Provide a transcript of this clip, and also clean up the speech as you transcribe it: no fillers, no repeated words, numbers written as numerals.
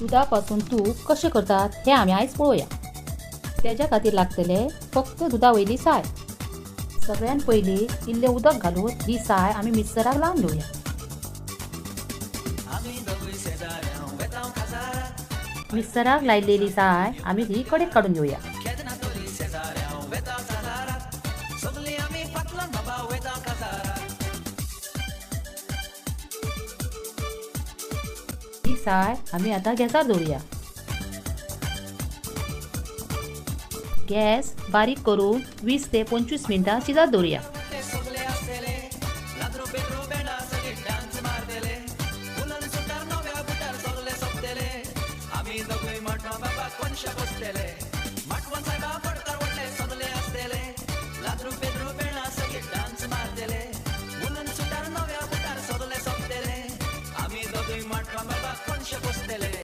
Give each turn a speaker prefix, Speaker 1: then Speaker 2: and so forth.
Speaker 1: दुधापासून तूप कशें करतात हे आमी आयज पळोवया। तेज्या खातीर लागतले फक्त दुधा वयली साय। सगळ्यान पयलीं इल्लें उदक घालून ही साय आमी मिक्सराक लावन घेवया। मिक्सराक लायिल्ली साय आमी ही कडेक काडून घेवया। ही साय आमी आतां गॅसार दवरुया। गॅस बारीक करून 20 ते 25 मिनटां शिजत दवरुया।